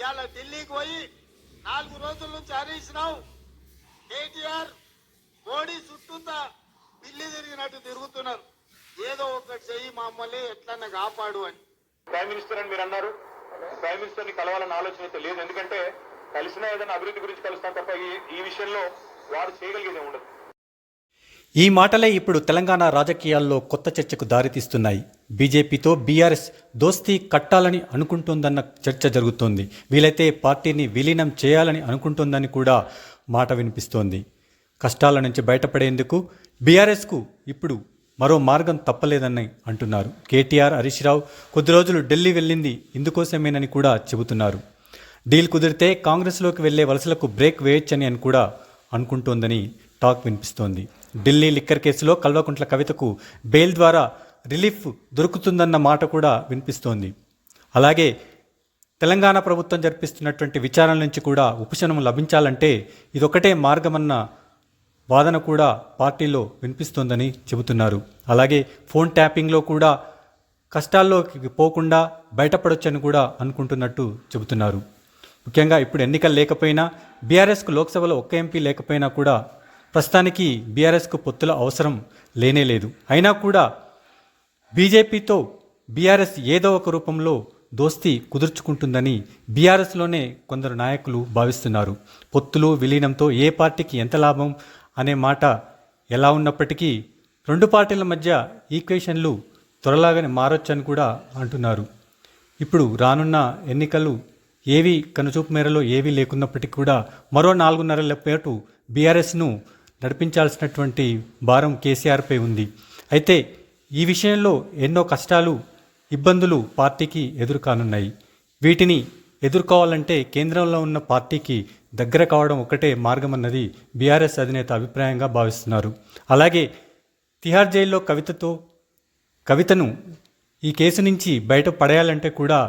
ఇవాళ ఢిల్లీకి పోయి 4 రోజుల నుంచి హరీష్ రావు కేటీఆర్ మోడీ చుట్టూతా పిల్లి తిరిగినట్టు తిరుగుతున్నారు. ఏదో ఒకటి చెయ్యి మమ్మల్ని ఎట్లన్నా కాపాడు అని. ప్రైమ్ మినిస్టర్ అని మీరు అన్నారు. ప్రైమ్ మినిస్టర్ ని కలవాలన్న ఆలోచన అయితే లేదు. ఎందుకంటే కలిసినా ఏదైనా అభివృద్ధి గురించి కలుస్తాం తప్ప ఈ విషయంలో వారు చేయగలిగేది ఉండదు. ఈ మాటలే ఇప్పుడు తెలంగాణ రాజకీయాల్లో కొత్త చర్చకు దారితీస్తున్నాయి. బీజేపీతో బీఆర్ఎస్ దోస్తీ కట్టాలని అనుకుంటోందన్న చర్చ జరుగుతోంది. వీలైతే పార్టీని విలీనం చేయాలని అనుకుంటోందని కూడా మాట వినిపిస్తోంది. కష్టాల నుంచి బయటపడేందుకు బీఆర్ఎస్కు ఇప్పుడు మరో మార్గం తప్పలేదని అంటున్నారు. కేటీఆర్, హరీష్ రావు కొద్ది రోజులు ఢిల్లీ వెళ్ళింది ఇందుకోసమేనని కూడా చెబుతున్నారు. డీల్ కుదిరితే కాంగ్రెస్లోకి వెళ్లే వలసలకు బ్రేక్ వేయొచ్చని అని కూడా అనుకుంటోందని టాక్ వినిపిస్తోంది. ఢిల్లీ లిక్కర్ కేసులో కల్వకుంట్ల కవితకు బెయిల్ ద్వారా రిలీఫ్ దొరుకుతుందన్న మాట కూడా వినిపిస్తోంది. అలాగే తెలంగాణ ప్రభుత్వం జరిపిస్తున్నటువంటి విచారణ నుంచి కూడా ఉపశమనం లభించాలంటే ఇదొకటే మార్గమన్న వాదన కూడా పార్టీలో వినిపిస్తోందని చెబుతున్నారు. అలాగే ఫోన్ ట్యాపింగ్లో కూడా కష్టాల్లోకి పోకుండా బయటపడొచ్చని కూడా అనుకుంటున్నట్టు చెబుతున్నారు. ముఖ్యంగా ఇప్పుడు ఎన్నికలు లేకపోయినా బీఆర్ఎస్కు లోక్సభలో ఒక్క ఎంపీ లేకపోయినా కూడా ప్రస్తుతానికి బీఆర్ఎస్కు పొత్తుల అవసరం లేనేలేదు. అయినా కూడా బీజేపీతో బీఆర్ఎస్ ఏదో ఒక రూపంలో దోస్తీ కుదుర్చుకుంటుందని బీఆర్ఎస్లోనే కొందరు నాయకులు భావిస్తున్నారు. పొత్తులు విలీనంతో ఏ పార్టీకి ఎంత లాభం అనే మాట ఎలా ఉన్నప్పటికీ రెండు పార్టీల మధ్య ఈక్వేషన్లు త్వరలాగానే మారొచ్చని కూడా అంటున్నారు. ఇప్పుడు రానున్న ఎన్నికలు ఏవి కనుచూపు మేరలో ఏవీ లేకున్నప్పటికీ కూడా మరో 4.5 నెలల పాటు బీఆర్ఎస్ను నడిపించాల్సినటువంటి భారం కేసీఆర్పై ఉంది. అయితే ఈ విషయంలో ఎన్నో కష్టాలు, ఇబ్బందులు పార్టీకి ఎదురు కానున్నాయి. వీటిని ఎదుర్కోవాలంటే కేంద్రంలో ఉన్న పార్టీకి దగ్గర కావడం ఒకటే మార్గమన్నది బీఆర్ఎస్ అధినేత అభిప్రాయంగా భావిస్తున్నారు. అలాగే తిహార్ జైల్లో కవితను ఈ కేసు నుంచి బయట పడేయాలంటే కూడా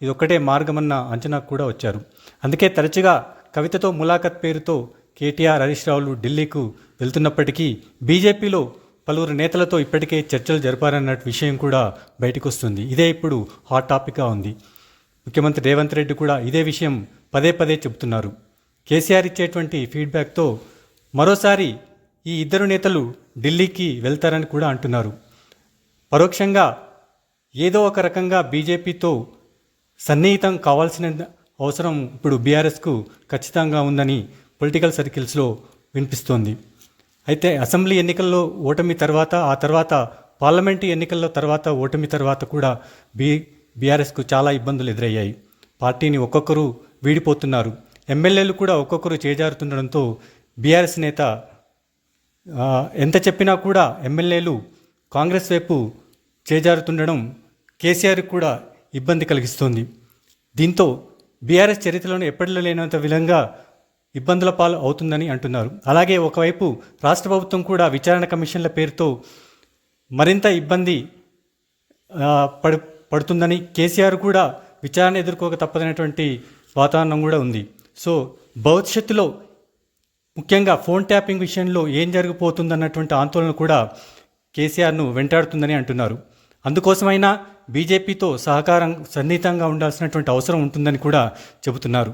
ఇదొక్కటే మార్గమన్న అంచనాకు కూడా వచ్చారు. అందుకే తరచుగా కవితతో ములాఖత్ పేరుతో కేటీఆర్, హరీష్ రావులు ఢిల్లీకు వెళ్తున్నప్పటికీ బీజేపీలో పలువురు నేతలతో ఇప్పటికే చర్చలు జరిపారన్న విషయం కూడా బయటకు వస్తుంది. ఇదే ఇప్పుడు హాట్ టాపిక్గా ఉంది. ముఖ్యమంత్రి రేవంత్ రెడ్డి కూడా ఇదే విషయం పదే పదే చెబుతున్నారు. కేసీఆర్ ఇచ్చేటువంటి ఫీడ్బ్యాక్తో మరోసారి ఈ ఇద్దరు నేతలు ఢిల్లీకి వెళ్తారని కూడా అంటున్నారు. పరోక్షంగా ఏదో ఒక రకంగా బీజేపీతో సన్నిహితం కావాల్సిన అవసరం ఇప్పుడు బీఆర్ఎస్కు ఖచ్చితంగా ఉందని పొలిటికల్ సర్కిల్స్లో వినిపిస్తోంది. అయితే అసెంబ్లీ ఎన్నికల్లో ఓటమి తర్వాత, ఆ తర్వాత పార్లమెంటు ఎన్నికల్లో తర్వాత ఓటమి తర్వాత కూడా బీఆర్ఎస్కు చాలా ఇబ్బందులు ఎదురయ్యాయి. పార్టీని ఒక్కొక్కరు వీడిపోతున్నారు. ఎమ్మెల్యేలు కూడా ఒక్కొక్కరు చేజారుతుండడంతో బీఆర్ఎస్ నేత ఎంత చెప్పినా కూడా ఎమ్మెల్యేలు కాంగ్రెస్ వైపు చేజారుతుండడం కేసీఆర్ కూడా ఇబ్బంది కలిగిస్తోంది. దీంతో బీఆర్ఎస్ చరిత్రలోనే ఎప్పటిలో లేనంత విధంగా ఇబ్బందుల పాలు అవుతుందని అంటున్నారు. అలాగే ఒకవైపు రాష్ట్ర ప్రభుత్వం కూడా విచారణ కమిషన్ల పేరుతో మరింత ఇబ్బంది పడుతుందని, కేసీఆర్ కూడా విచారణ ఎదుర్కోక తప్పదనేటువంటి వాతావరణం కూడా ఉంది. సో భవిష్యత్తులో ముఖ్యంగా ఫోన్ ట్యాపింగ్ విషయంలో ఏం జరిగిపోతుందన్నటువంటి ఆందోళన కూడా కేసీఆర్ను వెంటాడుతుందని అంటున్నారు. అందుకోసమైనా బీజేపీతో సహకారం సన్నిహితంగా ఉండాల్సినటువంటి అవసరం ఉంటుందని కూడా చెబుతున్నారు.